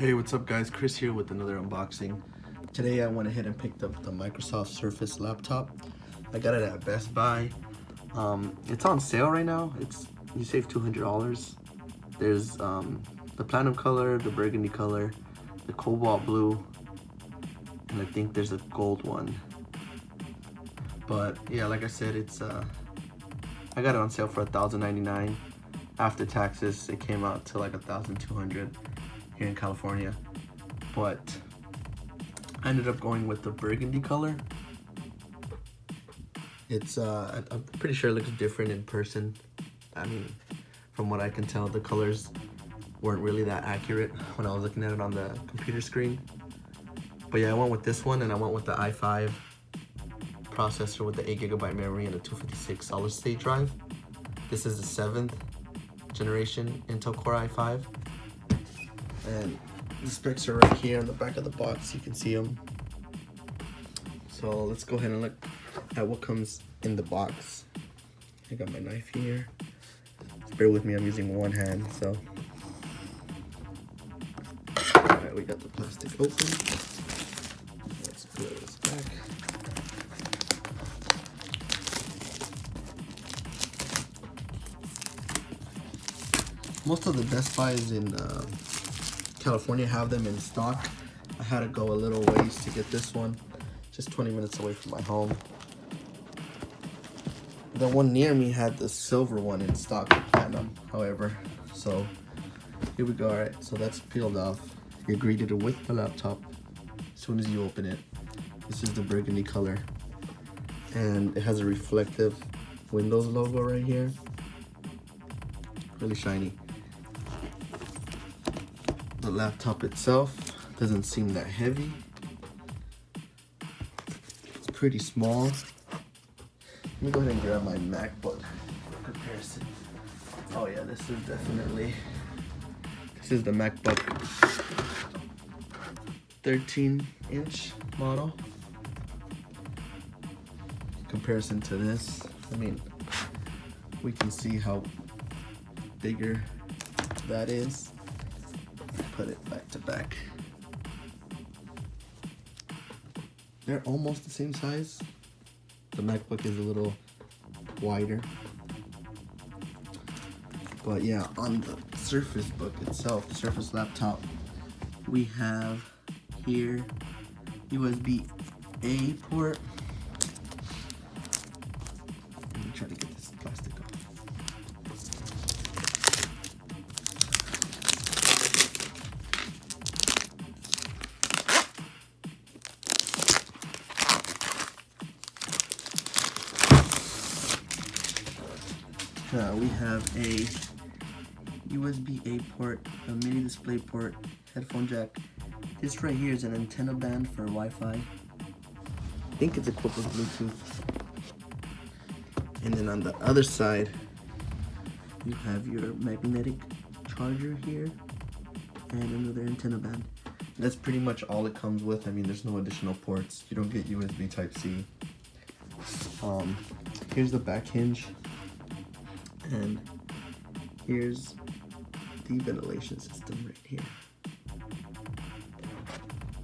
Hey, what's up guys? Chris here with another unboxing. Today I went ahead and picked up the Microsoft Surface laptop. I got it at Best Buy. It's on sale right now. You save $200. There's the platinum color, the burgundy color, the cobalt blue, and I think there's a gold one. But yeah, like I said, I got it on sale for $1,099. After taxes, it came out to like $1,200 here in California. But I ended up going with the burgundy color. I'm pretty sure it looks different in person. I mean, from what I can tell, the colors weren't really that accurate when I was looking at it on the computer screen. But yeah, I went with this one, and I went with the i5 processor with the 8GB memory and a 256 solid state drive. This is the 7th generation Intel Core i5. And the specs are right here on the back of the box. You can see them. So let's go ahead and look at what comes in the box. I got my knife here. Bear with me, I'm using one hand, so. Alright, we got the plastic open. Let's put this back. Most of the Best Buys in California have them in stock. I had to go a little ways to get this one, just 20 minutes away from my home. The one near me had the silver one in stock, platinum, however. So here we go. All right, so that's peeled off. You're greeted with the laptop as soon as you open it. This is the burgundy color, and it has a reflective Windows logo right here. Really shiny. The laptop itself doesn't seem that heavy. It's pretty small. Let me go ahead and grab my MacBook for comparison. Oh yeah, this is the MacBook 13-inch model. In comparison to this, I mean, we can see how bigger that is. Put it back to back. They're almost the same size. The MacBook is a little wider. But yeah, on the Surface Book itself, the Surface laptop, we have here USB-A port. Let me try to get this plastic off. We have a USB-A port, a mini display port, headphone jack. This right here is an antenna band for Wi-Fi. I think it's equipped with Bluetooth. And then on the other side, you have your magnetic charger here and another antenna band. That's pretty much all it comes with. I mean, there's no additional ports. You don't get USB Type-C. Here's the back hinge. And here's the ventilation system right here.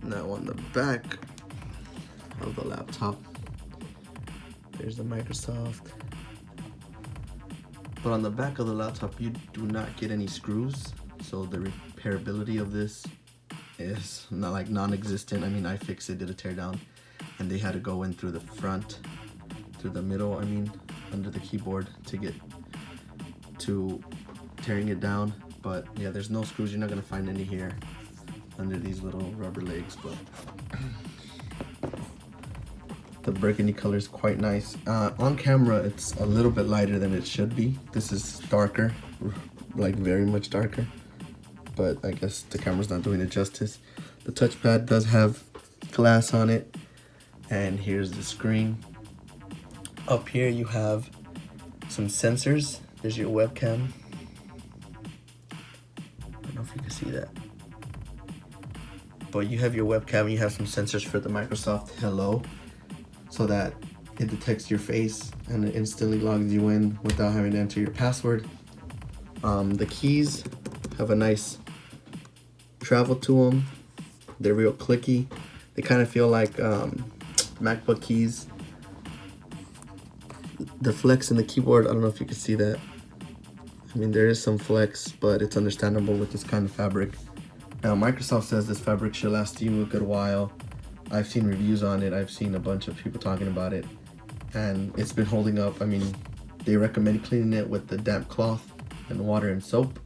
Now on the back of the laptop, there's the Microsoft. But on the back of the laptop, you do not get any screws. So the repairability of this is not like non-existent. I mean, iFixit did a teardown and they had to go in through the front, through the middle, I mean, under the keyboard to get to tearing it down. But yeah, there's no screws. You're not gonna find any here under these little rubber legs. But the burgundy color is quite nice. On camera, it's a little bit lighter than it should be. This is darker, like very much darker. But I guess the camera's not doing it justice. The touchpad does have glass on it, and here's the screen. Up here, you have some sensors. There's your webcam. I don't know if you can see that. But you have your webcam, you have some sensors for the Microsoft Hello, so that it detects your face and it instantly logs you in without having to enter your password. The keys have a nice travel to them. They're real clicky. They kind of feel like MacBook keys. The flex in the keyboard, I don't know if you can see that. I mean, there is some flex, but it's understandable with this kind of fabric. Now, Microsoft says this fabric should last you a good while. I've seen reviews on it. I've seen a bunch of people talking about it, and it's been holding up. I mean, they recommend cleaning it with the damp cloth and water and soap.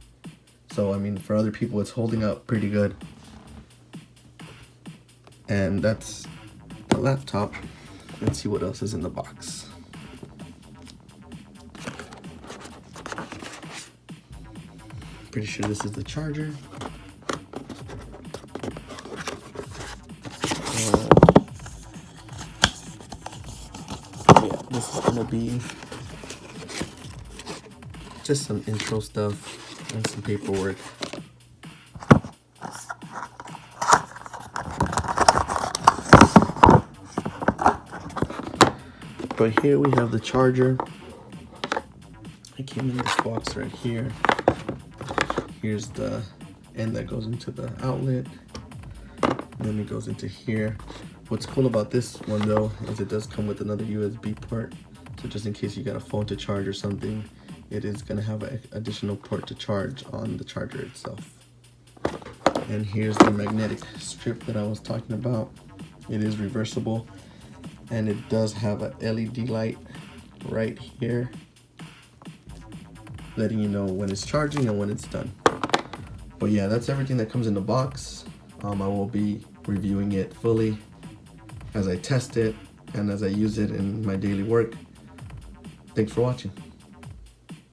So, I mean, for other people, it's holding up pretty good. And that's the laptop. Let's see what else is in the box. Pretty sure this is the charger. Yeah, this is gonna be just some intro stuff and some paperwork. But here we have the charger. It came in this box right here. Here's the end that goes into the outlet. And then it goes into here. What's cool about this one though is it does come with another USB port. So just in case you got a phone to charge or something, it is gonna have an additional port to charge on the charger itself. And here's the magnetic strip that I was talking about. It is reversible, and it does have a LED light right here, letting you know when it's charging and when it's done. But yeah, that's everything that comes in the box. I will be reviewing it fully as I test it and as I use it in my daily work. Thanks for watching.